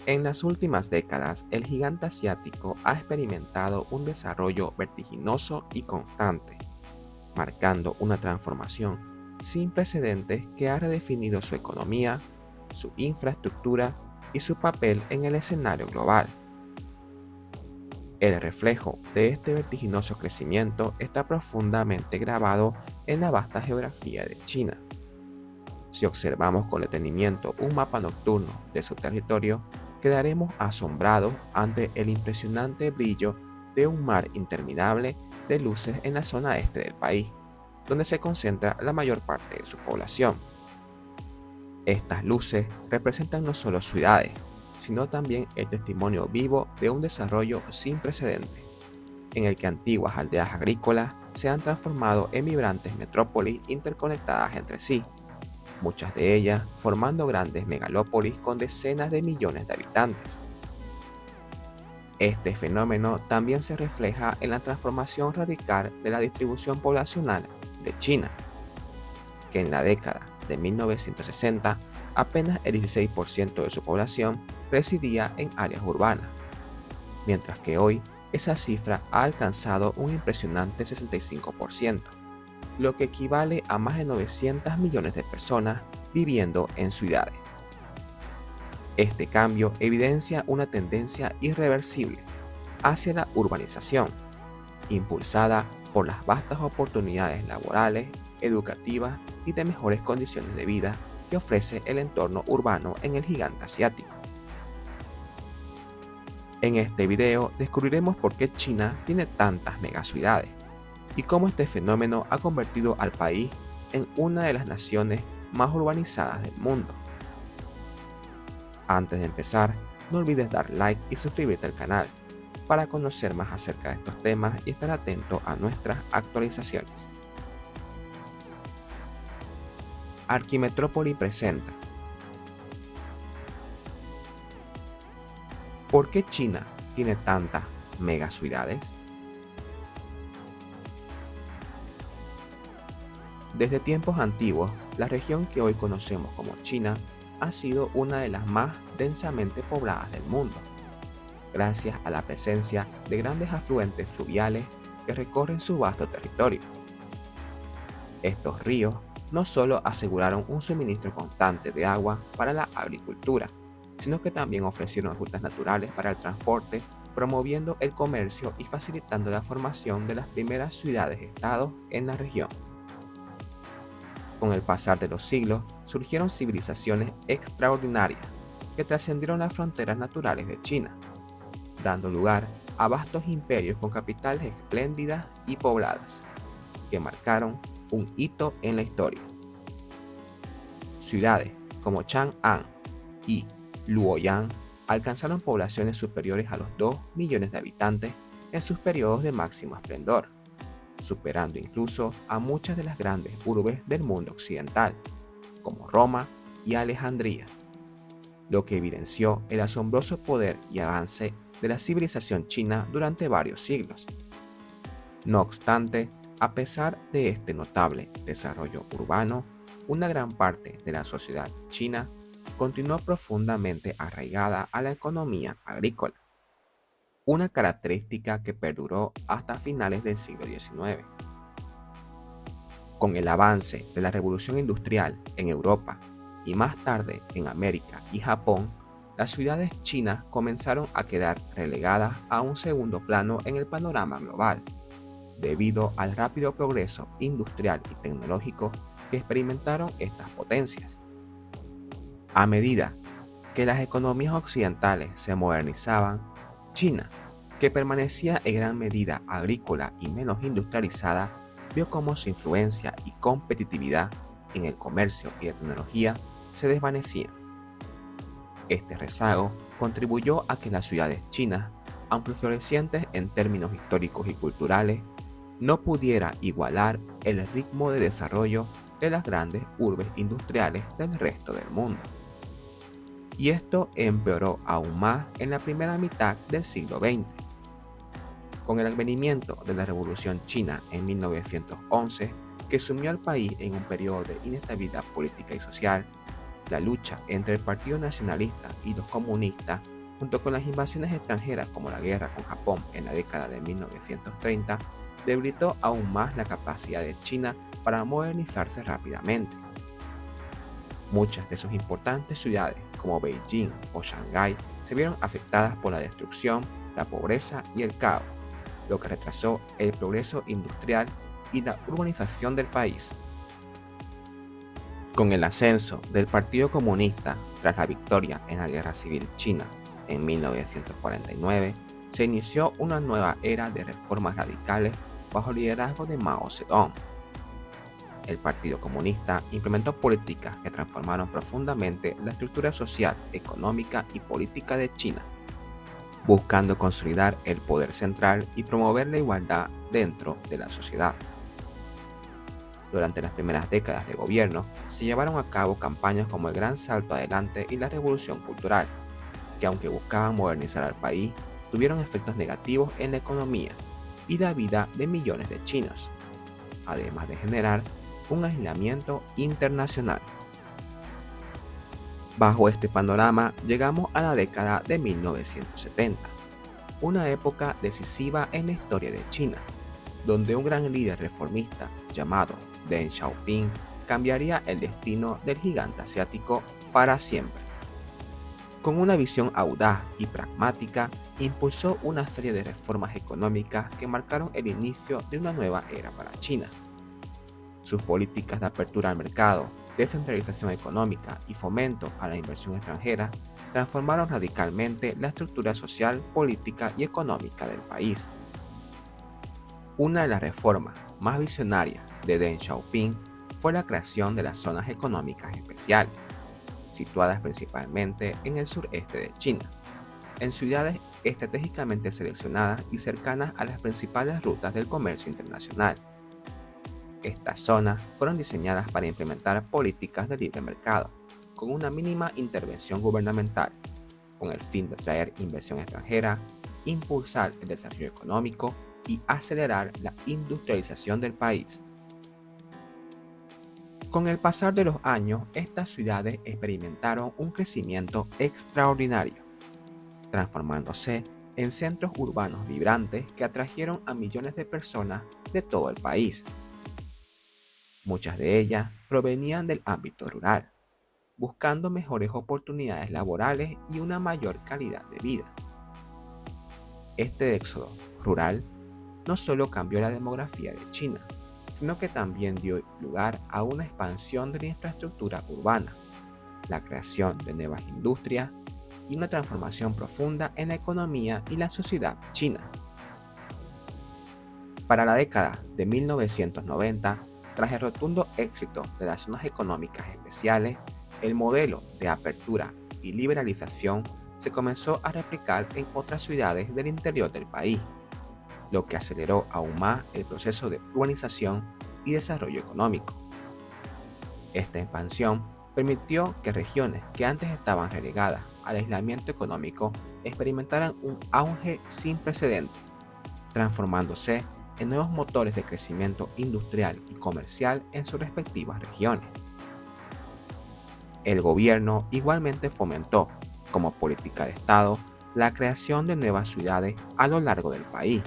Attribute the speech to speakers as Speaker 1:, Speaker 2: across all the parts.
Speaker 1: En las últimas décadas, el gigante asiático ha experimentado un desarrollo vertiginoso y constante, marcando una transformación sin precedentes que ha redefinido su economía, su infraestructura y su papel en el escenario global. El reflejo de este vertiginoso crecimiento está profundamente grabado en la vasta geografía de China. Si observamos con detenimiento un mapa nocturno de su territorio, quedaremos asombrados ante el impresionante brillo de un mar interminable de luces en la zona este del país, donde se concentra la mayor parte de su población. Estas luces representan no solo ciudades, sino también el testimonio vivo de un desarrollo sin precedentes, en el que antiguas aldeas agrícolas se han transformado en vibrantes metrópolis interconectadas entre sí, muchas de ellas formando grandes megalópolis con decenas de millones de habitantes. Este fenómeno también se refleja en la transformación radical de la distribución poblacional de China, que en la década de 1960 apenas el 16% de su población residía en áreas urbanas, mientras que hoy esa cifra ha alcanzado un impresionante 65%, lo que equivale a más de 900 millones de personas viviendo en ciudades. Este cambio evidencia una tendencia irreversible hacia la urbanización, impulsada por las vastas oportunidades laborales, educativas y de mejores condiciones de vida que ofrece el entorno urbano en el gigante asiático. En este video descubriremos por qué China tiene tantas megaciudades y cómo este fenómeno ha convertido al país en una de las naciones más urbanizadas del mundo. Antes de empezar, no olvides dar like y suscribirte al canal para conocer más acerca de estos temas y estar atento a nuestras actualizaciones. Arquimetrópoli presenta. ¿Por qué China tiene tantas megaciudades? Desde tiempos antiguos, la región que hoy conocemos como China ha sido una de las más densamente pobladas del mundo, gracias a la presencia de grandes afluentes fluviales que recorren su vasto territorio. Estos ríos no solo aseguraron un suministro constante de agua para la agricultura, sino que también ofrecieron rutas naturales para el transporte, promoviendo el comercio y facilitando la formación de las primeras ciudades-estados en la región. Con el pasar de los siglos, surgieron civilizaciones extraordinarias que trascendieron las fronteras naturales de China, dando lugar a vastos imperios con capitales espléndidas y pobladas, que marcaron un hito en la historia. Ciudades como Chang'an y Luoyang alcanzaron poblaciones superiores a los 2 millones de habitantes en sus periodos de máximo esplendor, superando incluso a muchas de las grandes urbes del mundo occidental, como Roma y Alejandría, lo que evidenció el asombroso poder y avance de la civilización china durante varios siglos. No obstante, a pesar de este notable desarrollo urbano, una gran parte de la sociedad china continuó profundamente arraigada a la economía agrícola, una característica que perduró hasta finales del siglo XIX. Con el avance de la revolución industrial en Europa y más tarde en América y Japón, las ciudades chinas comenzaron a quedar relegadas a un segundo plano en el panorama global, debido al rápido progreso industrial y tecnológico que experimentaron estas potencias. A medida que las economías occidentales se modernizaban, China, que permanecía en gran medida agrícola y menos industrializada, vio cómo su influencia y competitividad en el comercio y la tecnología se desvanecían. Este rezago contribuyó a que las ciudades chinas, aunque florecientes en términos históricos y culturales, no pudiera igualar el ritmo de desarrollo de las grandes urbes industriales del resto del mundo. Y esto empeoró aún más en la primera mitad del siglo XX. Con el advenimiento de la Revolución China en 1911, que sumió al país en un periodo de inestabilidad política y social, la lucha entre el Partido Nacionalista y los comunistas Junto con las invasiones extranjeras como la guerra con Japón en la década de 1930, debilitó aún más la capacidad de China para modernizarse rápidamente. Muchas de sus importantes ciudades, como Beijing o Shanghái, se vieron afectadas por la destrucción, la pobreza y el caos, lo que retrasó el progreso industrial y la urbanización del país. Con el ascenso del Partido Comunista tras la victoria en la Guerra Civil China en 1949, se inició una nueva era de reformas radicales bajo el liderazgo de Mao Zedong. El Partido Comunista implementó políticas que transformaron profundamente la estructura social, económica y política de China, buscando consolidar el poder central y promover la igualdad dentro de la sociedad. Durante las primeras décadas de gobierno, se llevaron a cabo campañas como el Gran Salto Adelante y la Revolución Cultural, que aunque buscaban modernizar al país, tuvieron efectos negativos en la economía y la vida de millones de chinos, además de generar un aislamiento internacional. Bajo este panorama, llegamos a la década de 1970, una época decisiva en la historia de China, donde un gran líder reformista llamado Deng Xiaoping cambiaría el destino del gigante asiático para siempre. Con una visión audaz y pragmática, impulsó una serie de reformas económicas que marcaron el inicio de una nueva era para China. Sus políticas de apertura al mercado, descentralización económica y fomento a la inversión extranjera transformaron radicalmente la estructura social, política y económica del país. Una de las reformas más visionarias de Deng Xiaoping fue la creación de las zonas económicas especiales, situadas principalmente en el sureste de China, en ciudades estratégicamente seleccionadas y cercanas a las principales rutas del comercio internacional. Estas zonas fueron diseñadas para implementar políticas de libre mercado, con una mínima intervención gubernamental, con el fin de atraer inversión extranjera, impulsar el desarrollo económico y acelerar la industrialización del país. Con el pasar de los años, estas ciudades experimentaron un crecimiento extraordinario, transformándose en centros urbanos vibrantes que atrajeron a millones de personas de todo el país. Muchas de ellas provenían del ámbito rural, buscando mejores oportunidades laborales y una mayor calidad de vida. Este éxodo rural no solo cambió la demografía de China, sino que también dio lugar a una expansión de la infraestructura urbana, la creación de nuevas industrias y una transformación profunda en la economía y la sociedad china. Para la década de 1990, tras el rotundo éxito de las zonas económicas especiales, el modelo de apertura y liberalización se comenzó a replicar en otras ciudades del interior del país, lo que aceleró aún más el proceso de urbanización y desarrollo económico. Esta expansión permitió que regiones que antes estaban relegadas al aislamiento económico experimentaran un auge sin precedentes, transformándose en nuevos motores de crecimiento industrial y comercial en sus respectivas regiones. El gobierno igualmente fomentó, como política de Estado, la creación de nuevas ciudades a lo largo del país,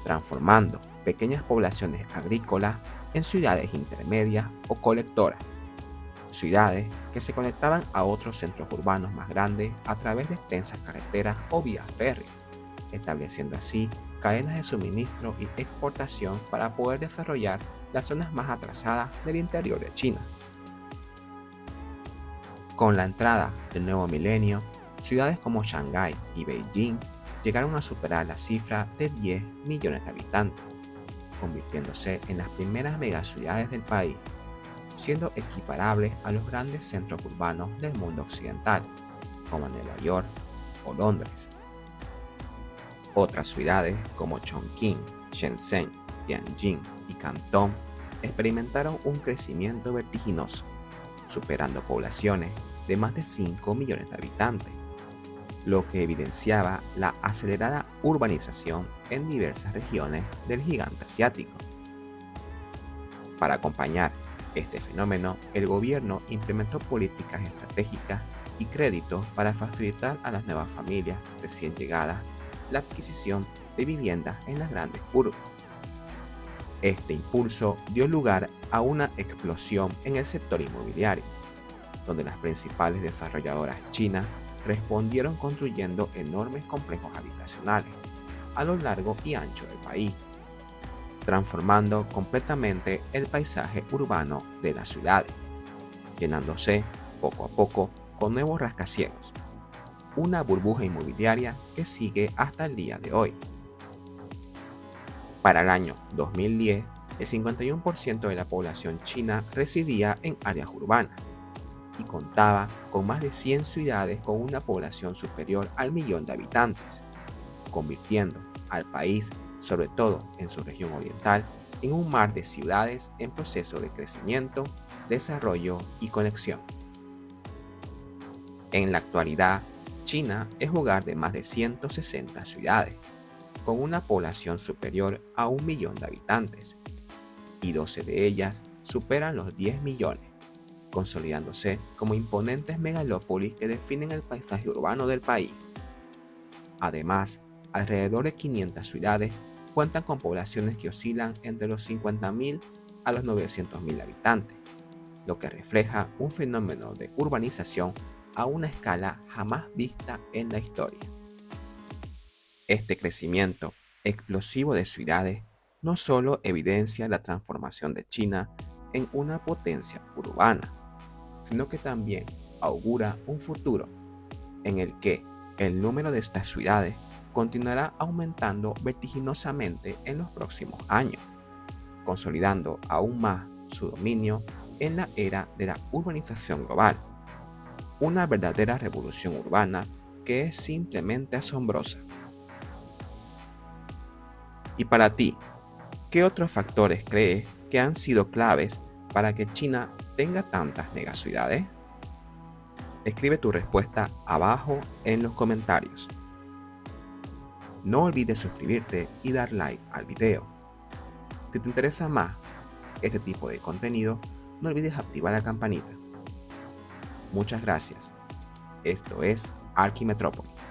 Speaker 1: transformando pequeñas poblaciones agrícolas en ciudades intermedias o colectoras, ciudades que se conectaban a otros centros urbanos más grandes a través de extensas carreteras o vías férreas, estableciendo así cadenas de suministro y exportación para poder desarrollar las zonas más atrasadas del interior de China. Con la entrada del nuevo milenio, ciudades como Shanghái y Beijing llegaron a superar la cifra de 10 millones de habitantes, convirtiéndose en las primeras megaciudades del país, siendo equiparables a los grandes centros urbanos del mundo occidental, como Nueva York o Londres. Otras ciudades como Chongqing, Shenzhen, Tianjin y Cantón experimentaron un crecimiento vertiginoso, superando poblaciones de más de 5 millones de habitantes, lo que evidenciaba la acelerada urbanización en diversas regiones del gigante asiático. Para acompañar este fenómeno, el gobierno implementó políticas estratégicas y crédito para facilitar a las nuevas familias recién llegadas la adquisición de viviendas en las grandes urbes. Este impulso dio lugar a una explosión en el sector inmobiliario, donde las principales desarrolladoras chinas respondieron construyendo enormes complejos habitacionales a lo largo y ancho del país, transformando completamente el paisaje urbano de las ciudades, llenándose poco a poco con nuevos rascacielos, una burbuja inmobiliaria que sigue hasta el día de hoy. Para el año 2010, el 51% de la población china residía en áreas urbanas y contaba con más de 100 ciudades con una población superior al millón de habitantes, convirtiendo al país, sobre todo en su región oriental, en un mar de ciudades en proceso de crecimiento, desarrollo y conexión. En la actualidad, China es hogar de más de 160 ciudades, con una población superior a 1 millón de habitantes, y 12 de ellas superan los 10 millones, consolidándose como imponentes megalópolis que definen el paisaje urbano del país. Además, alrededor de 500 ciudades cuentan con poblaciones que oscilan entre los 50.000 a los 900.000 habitantes, lo que refleja un fenómeno de urbanización a una escala jamás vista en la historia. Este crecimiento explosivo de ciudades no solo evidencia la transformación de China en una potencia urbana, sino que también augura un futuro en el que el número de estas ciudades continuará aumentando vertiginosamente en los próximos años, consolidando aún más su dominio en la era de la urbanización global, una verdadera revolución urbana que es simplemente asombrosa. Y para ti, ¿qué otros factores crees que han sido claves para que China tenga tantas megaciudades? Escribe tu respuesta abajo en los comentarios. No olvides suscribirte y dar like al video. Si te interesa más este tipo de contenido, no olvides activar la campanita. Muchas gracias. Esto es Archimetrópolis.